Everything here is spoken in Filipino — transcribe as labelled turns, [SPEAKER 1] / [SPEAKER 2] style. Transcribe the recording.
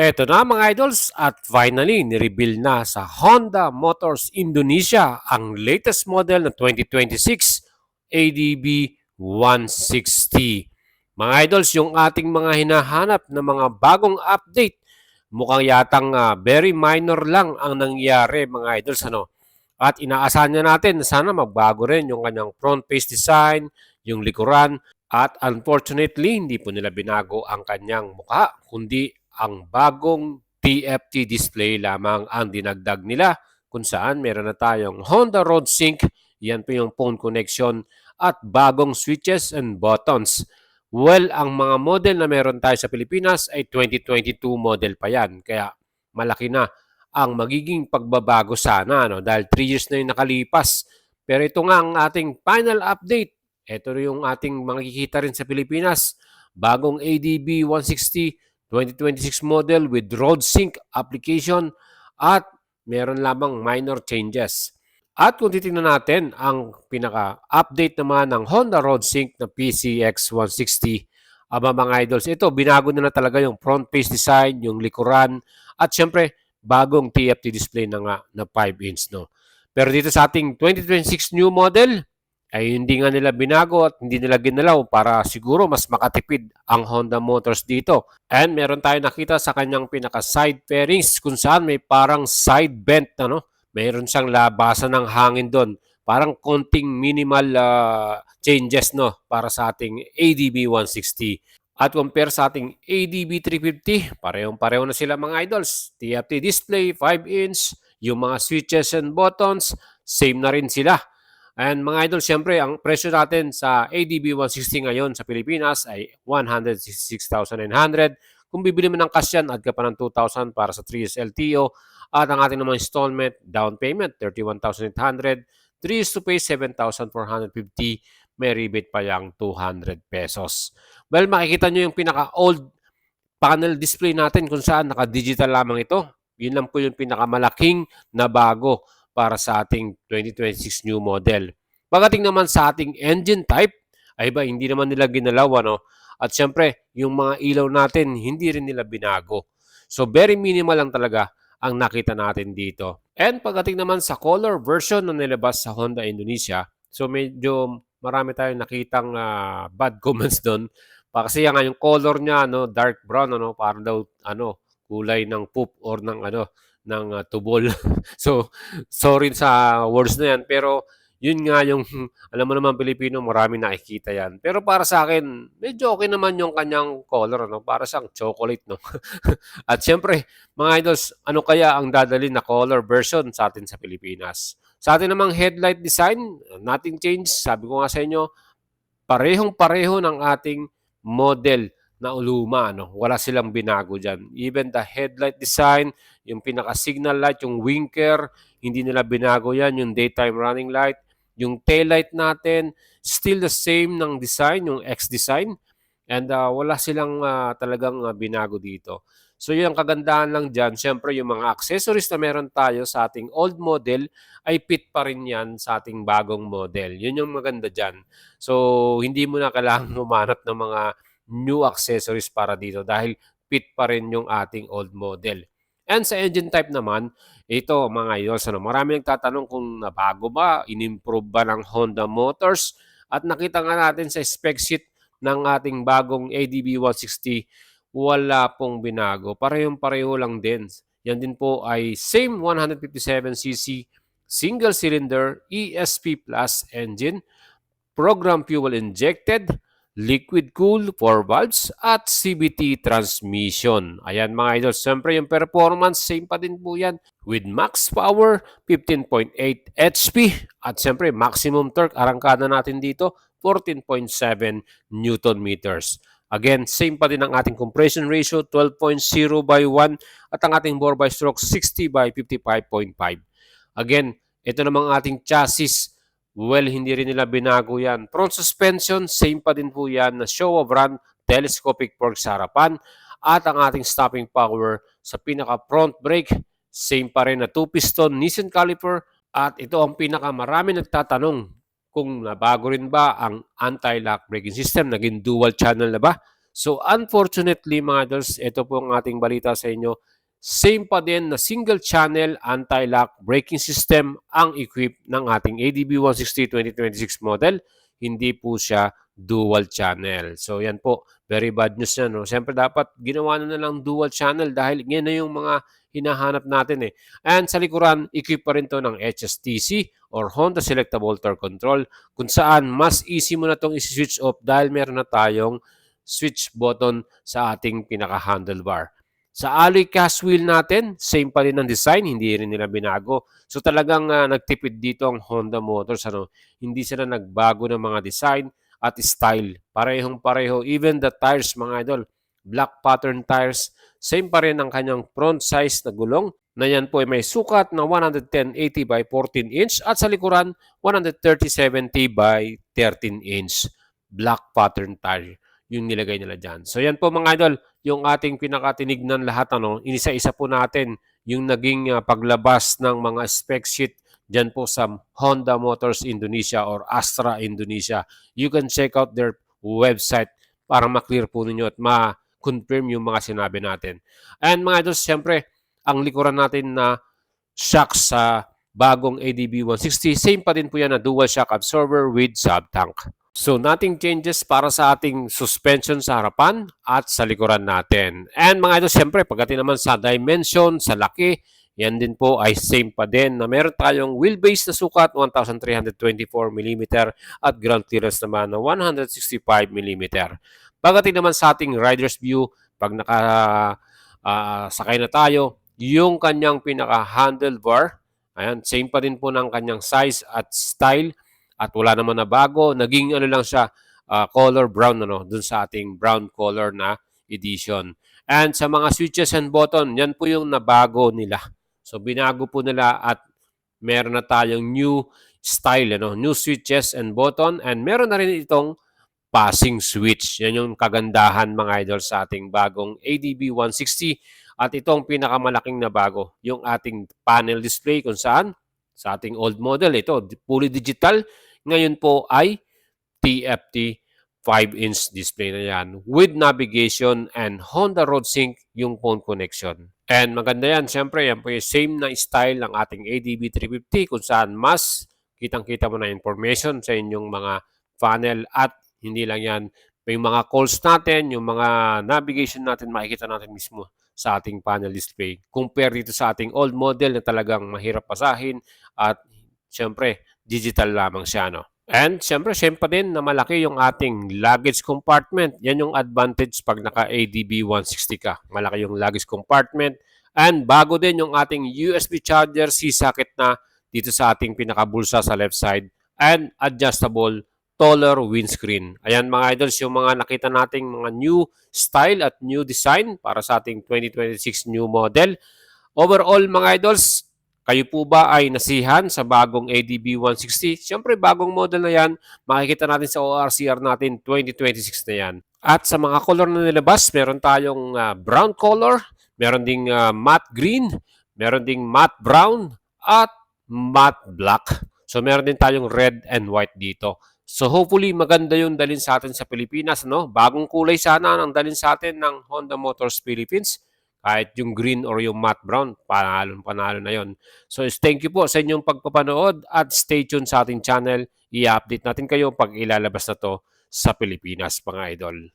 [SPEAKER 1] Eto na mga idols at finally ni-reveal na sa Honda Motors Indonesia ang latest model ng 2026 ADB 160. Mga idols, yung ating mga hinahanap na mga bagong update, mukhang yatang very minor lang ang nangyari mga idols. At inaasahan niya natin na sana magbago rin yung kanyang front face design, yung likuran, at unfortunately, hindi po nila binago ang kanyang mukha, kundi ang bagong TFT display lamang ang dinagdag nila kung saan meron na tayong Honda Road Sync, yan po yung phone connection at bagong switches and buttons. Well, ang mga model na meron tayo sa Pilipinas ay 2022 model pa yan. Kaya malaki na ang magiging pagbabago sana dahil 3 years na yung nakalipas. Pero ito nga ang ating final update. Ito yung ating makikita rin sa Pilipinas. Bagong ADB 160 2026 model with road sync application at meron lamang minor changes. At kung titingnan natin ang pinaka-update naman ng Honda Road Sync na PCX 160, mga idols, ito binago na talaga yung front face design, yung likuran, at syempre bagong TFT display na nga na 5 inch. Pero dito sa ating 2026 new model, ay hindi nga nila binago at hindi nila ginalaw para siguro mas makatipid ang Honda Motors dito. And meron tayo nakita sa kanyang pinaka-side fairings kung saan may parang side vent, mayroon siyang labasan ng hangin doon. Parang konting minimal changes para sa ating ADB 160. At compare sa ating ADB 350, parehong-pareho na sila mga idols. TFT display, 5 inch, yung mga switches and buttons, same na rin sila. And mga idol, siyempre, ang presyo natin sa ADB 160 ngayon sa Pilipinas ay 166,900. Kung bibili mo ng cash yan, add ka pa ng 2,000 para sa 3 years LTO. At ang ating naman installment, down payment, 31,800. 3 years to pay, 7,450. May rebate pa yung 200 pesos. Well, makikita nyo yung pinaka-old panel display natin kung saan naka-digital lamang ito. Yun lang po yung pinakamalaking na bago para sa ating 2026 new model. Pagdating naman sa ating engine type, ay ba hindi naman nila ginalaw, At syempre, yung mga ilaw natin, hindi rin nila binago. So very minimal lang talaga ang nakita natin dito. And pagdating naman sa color version na nilabas sa Honda Indonesia, so medyo marami tayong nakitang bad comments doon. Kasi yung color niya, dark brown, parang daw kulay ng poop or ng tubol. So, sorry sa words na yan, pero yun nga yung, alam mo naman Pilipino, marami nakikita yan. Pero para sa akin, medyo okay naman yung kanyang color, para siyang chocolate, At syempre, mga idols, ano kaya ang dadalhin na color version sa atin sa Pilipinas? Sa atin namang headlight design, nothing change. Sabi ko nga sa inyo, parehong-pareho ng ating model na uluma, Wala silang binago dyan. Even the headlight design, yung pinaka-signal light, yung winker, hindi nila binago yan. Yung daytime running light, yung tail light natin, still the same ng design, yung X-design. And wala silang talagang binago dito. So yung kagandahan lang dyan, syempre yung mga accessories na meron tayo sa ating old model ay fit pa rin yan sa ating bagong model. Yun yung maganda dyan. So hindi mo na kailangan humanap ng mga new accessories para dito dahil fit pa rin yung ating old model. And sa engine type naman, ito mga idols, marami nagtatanong kung nabago ba, in-improve ba ng Honda Motors, at nakita nga natin sa spec sheet ng ating bagong ADB 160, wala pong binago. Parehong-pareho lang din. Yan din po ay same 157cc single cylinder ESP Plus engine, program fuel injected, liquid cool 4 valves at CVT transmission. Ayan mga idol, siyempre yung performance same pa din po yan with max power 15.8 HP at siyempre maximum torque arangkada natin dito 14.7 Newton meters. Again, same pa din ang ating compression ratio 12.0 by 1 at ang ating bore by stroke 60 by 55.5. Again, ito namang ating chassis. Well, hindi rin nila binago yan. Front suspension, same pa din po yan na show of run, telescopic fork sa harapan. At ang ating stopping power sa pinaka-front brake, same pa rin na 2-piston Nissan caliper. At ito ang pinaka-marami nagtatanong kung nabago rin ba ang anti-lock braking system. Naging dual channel na ba? So unfortunately mga idols, ito po ang ating balita sa inyo. Same pa din na single channel anti-lock braking system ang equip ng ating ADB 160 2026 model. Hindi po siya dual channel. So yan po, very bad news yan. No? Siyempre dapat ginawa na lang dual channel dahil yan na yung mga hinahanap natin eh. And sa likuran, equip pa rin to ng HSTC or Honda Selectable Torque Control kung saan mas easy mo na itong isi-switch off dahil meron na tayong switch button sa ating pinaka-handlebar. Sa alloy cast wheel natin, same pa rin ang design, hindi rin nila binago. So talagang nagtipid dito ang Honda Motors. Hindi sila nagbago ng mga design at style. Parehong pareho. Even the tires mga idol, black pattern tires, same pa rin ang kanyang front size na gulong na yan po ay may sukat na 110/80 by 14 inch at sa likuran 130/70 by 13 inch black pattern tire yung nilagay nila dyan. So yan po mga idol, yung ating pinakatinignan lahat, inisa-isa po natin yung naging paglabas ng mga spec sheet dyan po sa Honda Motors Indonesia or Astra Indonesia. You can check out their website para ma-clear po ninyo at ma-confirm yung mga sinabi natin. And mga idol, siyempre, ang likuran natin na shock sa bagong ADB 160, same pa din po yan na dual shock absorber with sub-tank. So nothing changes para sa ating suspension sa harapan at sa likuran natin. And mga idol, siyempre pagdating naman sa dimension, sa laki, yan din po ay same pa din na meron tayong wheelbase na sukat 1,324mm at ground clearance naman na 165mm. Pagdating naman sa ating rider's view, pag sakay na tayo, yung kanyang pinaka-handlebar, ayan, same pa din po ng kanyang size at style. At wala naman na bago. Naging lang siya, color brown, dun sa ating brown color na edition. And sa mga switches and button, yan po yung nabago nila. So binago po nila at meron na tayong new style, new switches and button. And meron na rin itong passing switch. Yan yung kagandahan mga idol sa ating bagong ADB 160. At itong pinakamalaking na bago, yung ating panel display kung saan sa ating old model, ito fully digital. Ngayon po ay TFT 5-inch display na yan with navigation and Honda Road Sync yung phone connection. And maganda yan, siyempre yan po yung same na style ng ating ADB 350 kung saan mas kitang-kita mo na information sa inyong mga funnel at hindi lang yan, yung mga calls natin, yung mga navigation natin, makikita natin mismo sa ating panel display. Compare dito sa ating old model na talagang mahirap pasahin at siyempre digital lamang siya, And siyempre, pa din na malaki yung ating luggage compartment. Yan yung advantage pag naka-ADB 160 ka. Malaki yung luggage compartment. And bago din yung ating USB charger C-socket na dito sa ating pinakabulsa sa left side. And adjustable taller windscreen. Ayan mga idols, yung mga nakita nating mga new style at new design para sa ating 2026 new model. Overall mga idols, kayo po ba ay nasihan sa bagong ADB 160? Siyempre, bagong model na yan. Makikita natin sa ORCR natin 2026 na yan. At sa mga color na nilabas, meron tayong brown color, meron ding matte green, meron ding matte brown, at matte black. So, meron din tayong red and white dito. So, hopefully, maganda yung dalhin sa atin sa Pilipinas. Bagong kulay sana ang dalhin sa atin ng Honda Motors Philippines. Kahit yung green or yung matte brown, panalo na yon. So thank you po sa inyong pagpapanood at stay tuned sa ating channel. I-update natin kayo pag ilalabas na to sa Pilipinas mga idol.